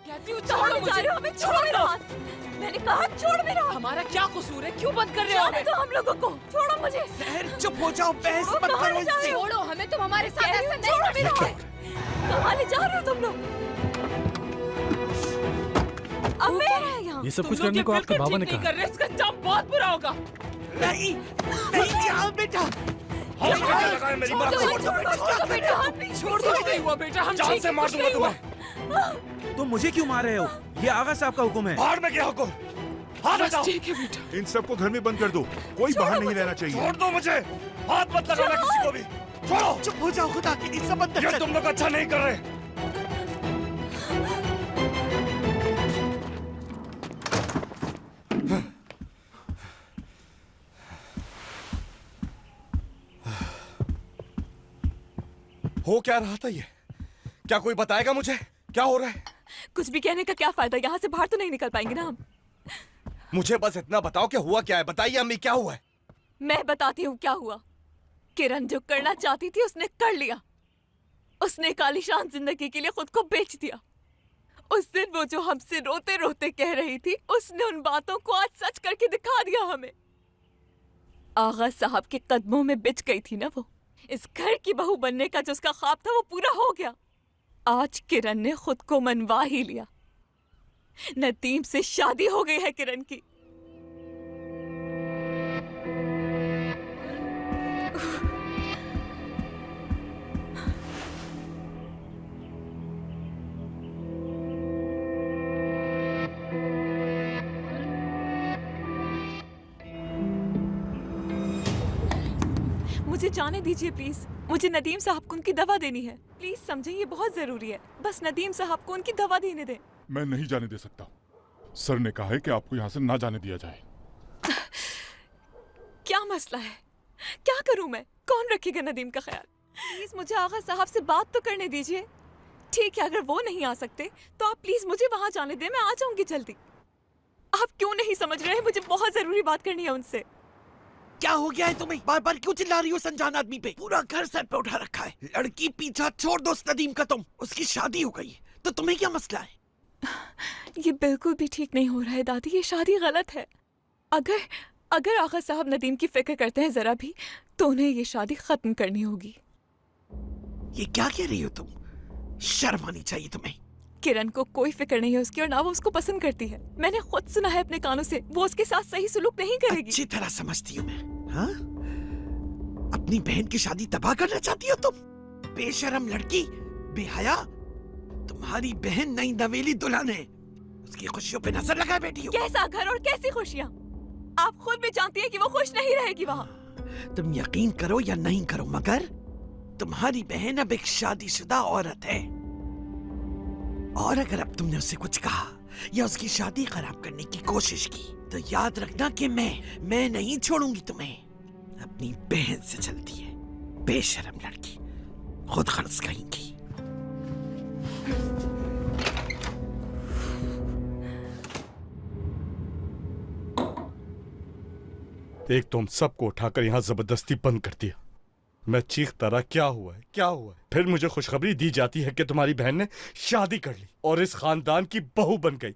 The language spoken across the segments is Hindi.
कहती हूँ छोड़ो मुझे, हमें छोड़ मेरा हाथ। मैंने कहा छोड़ मेरा हाथ। हमारा क्या कसूर है, क्यों बंद कर रहे हो हमें? तो हम लोगों को छोड़ो मुझे। सहर चुप हो जाओ, बहस मत करो इनसे। छोड़ो हमें, तुम हमारे साथ ऐसा नहीं कर सकते। कहाँ ले जा रहे हो तुम लोग? अब मैं ये सब कुछ करने को आपके बाबा ने नहीं कहा। कर रहे, इसका अंजाम बहुत बुरा होगा। नहीं नहीं जिहान बेटा, मेरी बात छोड़ दो। नहीं हुआ बेटा, हम जान से मार दूंगा तुम्हें। तो मुझे क्यों मार रहे हो? ये आगा साहब का हुक्म है। बाहर में क्या हुक्म? हाथ हटाओ। ठीक है बेटा। इन सबको घर में बंद कर दो, कोई बाहर नहीं रहना चाहिए। छोड़ दो मुझे, हाथ मत लगाना किसी को भी। छोड़ो। चुप हो जाओ, खुदा की सब अंदर ये चल। तुम लोग अच्छा नहीं कर रहे। हो क्या रहा था ये? क्या कोई बताएगा मुझे क्या हो रहा है? कुछ भी कहने का क्या फायदा, यहाँ से बाहर तो नहीं निकल पाएंगे ना हम। मुझे बस इतना बताओ कि हुआ क्या है। बताइए अम्मी, क्या हुआ है? मैं बताती हूँ क्या हुआ। किरण जो करना चाहती थी उसने कर लिया। उसने एक आलीशान जिंदगी के लिए खुद को बेच दिया। उस दिन वो जो हमसे रोते रोते कह रही थी, उसने उन बातों को आज सच करके दिखा दिया हमें। आगा साहब के कदमों में बिछ गई थी ना वो। इस घर की बहू बनने का जो उसका ख्वाब था वो पूरा हो गया। आज किरण ने खुद को मनवा ही लिया। नदीम से शादी हो गई है किरण की। मुझे जाने दीजिए प्लीज। मुझे नदीम साहब को उनकी दवा देनी है। प्लीज समझें, ये बहुत जरूरी है। बस नदीम साहब को उनकी दवा देने दें। मैं नहीं जाने दे सकता। सर ने कहा है कि आपको यहाँ से ना जाने दिया जाए। क्या मसला है? क्या करूं मैं? कौन रखेगा नदीम का ख्याल? प्लीज मुझे आगा साहब से बात तो करने दीजिए। ठीक है, अगर वो नहीं आ सकते तो आप प्लीज मुझे वहां जाने दें, मैं आ जाऊंगी जल्दी। आप क्यों नहीं समझ रहे हैं? मुझे बहुत जरूरी बात करनी है उनसे। क्या हो गया है तुम्हें? बार बार क्यों चिल्ला रही हो संजान आदमी पे? पूरा घर सर पे उठा रखा है। लड़की पीछा छोड़ दो उस नदीम का। तुम उसकी शादी हो गई तो तुम्हें क्या मसला है? ये बिल्कुल भी ठीक नहीं हो रहा है दादी, ये शादी गलत है। अगर आगा साहब नदीम की फिक्र करते हैं जरा भी, तो उन्हें ये शादी खत्म करनी होगी। ये क्या कह रही हो तुम? शर्म आनी चाहिए तुम्हें। किरण को कोई फिक्र नहीं है उसकी, और ना वो उसको पसंद करती है। मैंने खुद सुना है अपने कानों से, वो उसके साथ सही सुलूक नहीं करेगी। अच्छी तरह समझती हूँ मैं। हाँ? अपनी बहन की शादी तबाह करना चाहती हो तुम? बेशरम लड़की, बेहया। तुम्हारी बहन नई नवेली दुल्हन है, उसकी खुशियों पे नजर लगाए बैठी हो। कैसा घर और कैसी खुशियाँ? आप खुद भी जानती हैं कि वो खुश नहीं रहेगी वहाँ। तुम यकीन करो या नहीं करो, मगर तुम्हारी बहन अब एक शादीशुदा औरत है। और अगर अब तुमने उससे कुछ कहा या उसकी शादी खराब करने की कोशिश की, तो याद रखना कि मैं नहीं छोड़ूंगी तुम्हें। अपनी बहन से चलती है, बेशरम लड़की, खुद खर्च कहीं की। एक तुम सबको उठाकर यहाँ जबरदस्ती बंद कर दिया। मैं चीखता रहा, क्या हुआ है, क्या हुआ है? फिर मुझे खुशखबरी दी जाती है कि तुम्हारी बहन ने शादी कर ली और इस खानदान की बहू बन गई।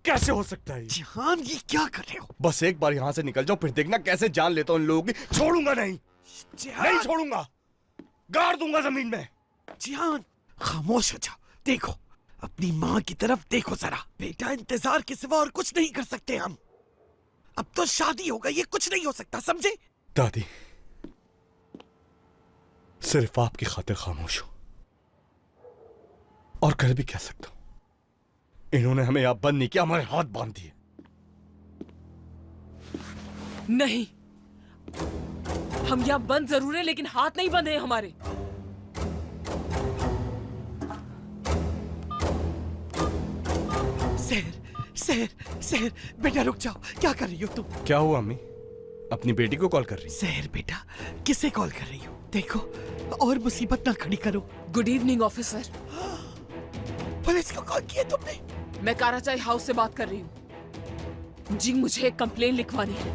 कैसे हो सकता है? जिहान, ये क्या कर रहे हो? बस एक बार यहाँ से निकल जाओ, फिर देखना कैसे जान लेता हूँ इन लोगों की। छोड़ूंगा नहीं, नहीं छोड़ूंगा, गाड़ दूंगा जमीन में। जिहान, खामोश हो जाओ। देखो, अपनी माँ की तरफ देखो जरा। बेटा, इंतजार के सिवा और कुछ नहीं कर सकते हम। अब तो शादी हो गई, ये कुछ नहीं हो सकता, समझे? दादी, सिर्फ आपकी खातिर खामोश हूं, और कर भी कह सकता हूं। इन्होंने हमें यहां बंद नहीं किया, हमारे हाथ बांध दिए। नहीं, हम यहाँ बंद जरूर है, लेकिन हाथ नहीं बंधे हमारे। सहर, बेटा रुक जाओ। क्या कर रही हो तुम? क्या हुआ अम्मी? अपनी बेटी को कॉल कर रही? सहर बेटा, किसे कॉल कर रही हो? देखो, और मुसीबत ना खड़ी करो। Good evening officer. पुलिस को कॉल किया तुमने? मैं काराचाई हाउस से बात कर रही हूँ जी। मुझे एक कंप्लेन लिखवानी है।